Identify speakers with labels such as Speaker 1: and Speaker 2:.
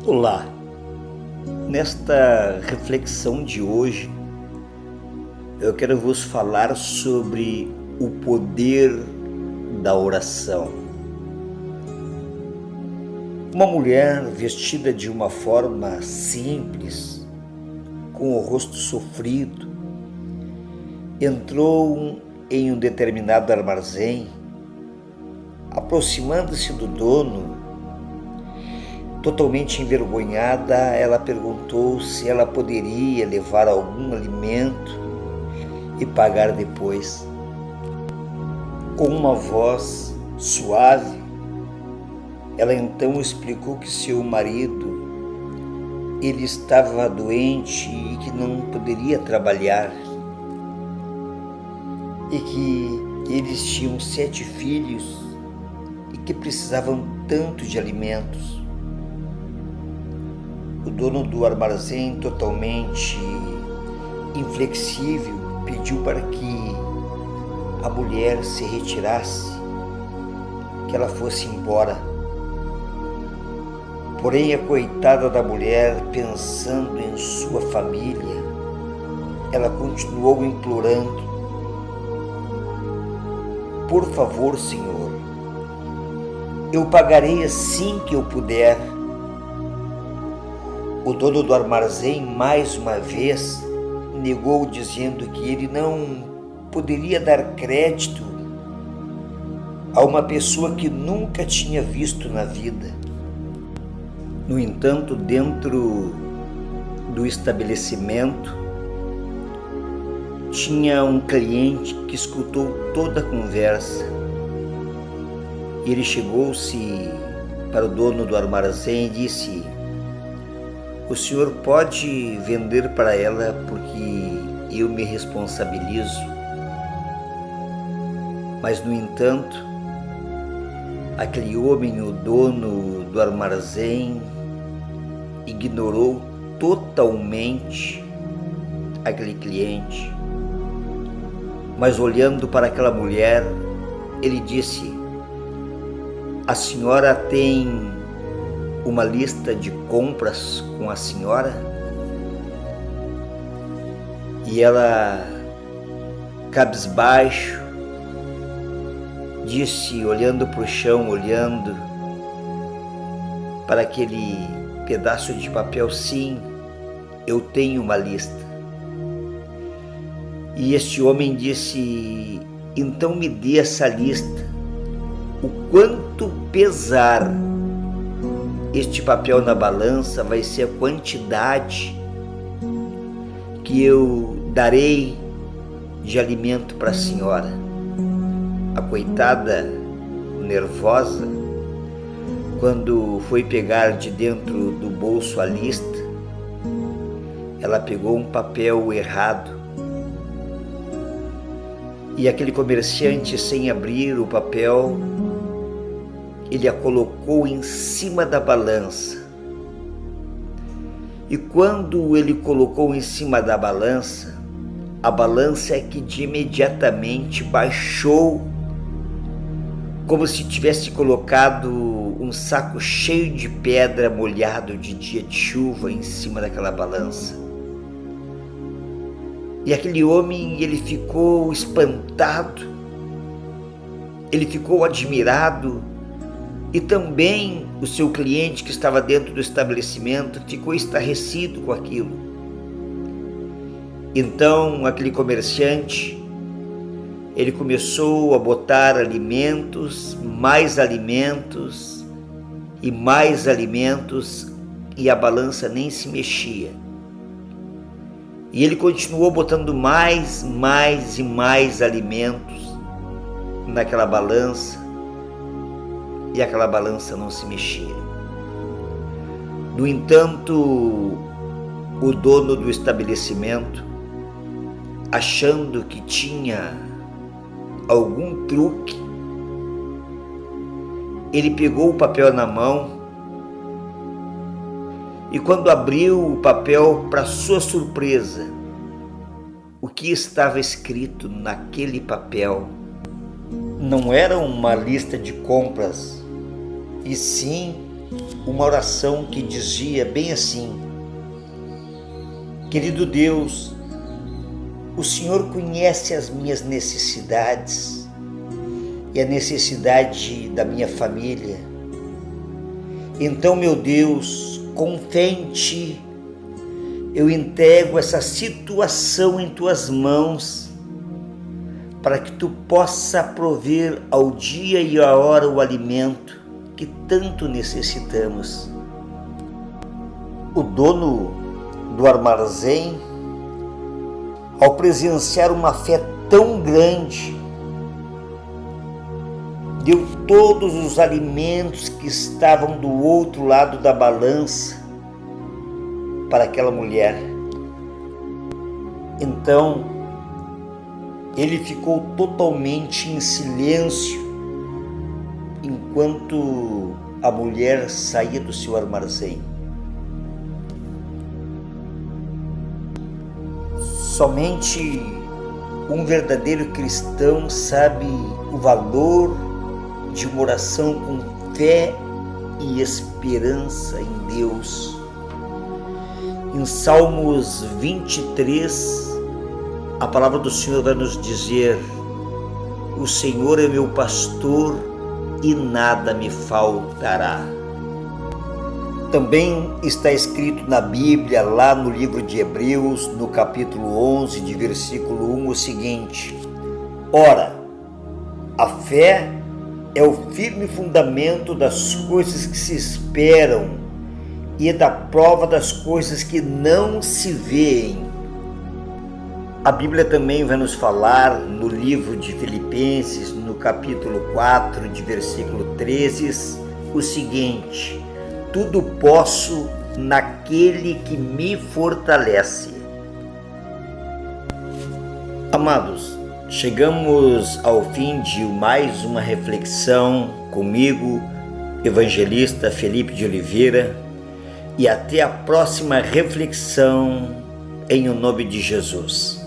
Speaker 1: Olá, nesta reflexão de hoje eu quero vos falar sobre o poder da oração. Uma mulher vestida de uma forma simples, com o rosto sofrido, entrou em um determinado armazém. Aproximando-se do dono, totalmente envergonhada, ela perguntou se ela poderia levar algum alimento e pagar depois. Com uma voz suave, ela então explicou que seu marido ele estava doente e que não poderia trabalhar e que eles tinham 7 filhos e que precisavam tanto de alimentos. O dono do armazém, totalmente inflexível, pediu para que a mulher se retirasse, que ela fosse embora. Porém, a coitada da mulher, pensando em sua família, ela continuou implorando: "Por favor, Senhor, eu pagarei assim que eu puder." O dono do armazém, mais uma vez, negou, dizendo que ele não poderia dar crédito a uma pessoa que nunca tinha visto na vida. No entanto, dentro do estabelecimento, tinha um cliente que escutou toda a conversa. Ele chegou-se para o dono do armazém e disse: "O senhor pode vender para ela porque eu me responsabilizo." Mas, no entanto, aquele homem, o dono do armazém, ignorou totalmente aquele cliente. Mas, olhando para aquela mulher, ele disse: "A senhora tem uma lista de compras com a senhora?" E ela, cabisbaixo, disse, olhando para o chão, olhando para aquele pedaço de papel: "Sim, eu tenho uma lista." E este homem disse: "Então me dê essa lista. O quanto pesar este papel na balança vai ser a quantidade que eu darei de alimento para a senhora." A coitada, nervosa, quando foi pegar de dentro do bolso a lista, ela pegou um papel errado. E aquele comerciante, sem abrir o papel, ele a colocou em cima da balança. E quando ele colocou em cima da balança, a balança é que de imediatamente baixou, como se tivesse colocado um saco cheio de pedra molhado de dia de chuva em cima daquela balança. E aquele homem, ele ficou espantado, ele ficou admirado. E também o seu cliente, que estava dentro do estabelecimento, ficou estarrecido com aquilo. Então, aquele comerciante, ele começou a botar alimentos, e mais alimentos, e a balança nem se mexia. E ele continuou botando mais e mais alimentos naquela balança, e aquela balança não se mexia. No entanto, o dono do estabelecimento, achando que tinha algum truque, ele pegou o papel na mão e, quando abriu o papel, para sua surpresa, o que estava escrito naquele papel não era uma lista de compras, e sim uma oração que dizia bem assim: querido Deus, o Senhor conhece as minhas necessidades e a necessidade da minha família. Então, meu Deus, com fé em Ti, eu entrego essa situação em Tuas mãos, para que Tu possa prover ao dia e à hora o alimento que tanto necessitamos. O dono do armazém, ao presenciar uma fé tão grande, deu todos os alimentos que estavam do outro lado da balança para aquela mulher. Então, ele ficou totalmente em silêncio enquanto a mulher saía do seu armazém. Somente um verdadeiro cristão sabe o valor de uma oração com fé e esperança em Deus. Em Salmos 23, a palavra do Senhor vai nos dizer: o Senhor é meu pastor e nada me faltará. Também está escrito na Bíblia, lá no livro de Hebreus, no capítulo 11, de versículo 1, o seguinte: ora, a fé é o firme fundamento das coisas que se esperam e é da prova das coisas que não se veem. A Bíblia também vai nos falar no livro de Filipenses, no capítulo 4, de versículo 13, o seguinte: tudo posso naquele que me fortalece. Amados, chegamos ao fim de mais uma reflexão comigo, evangelista Felipe de Oliveira, e até a próxima reflexão, em o nome de Jesus.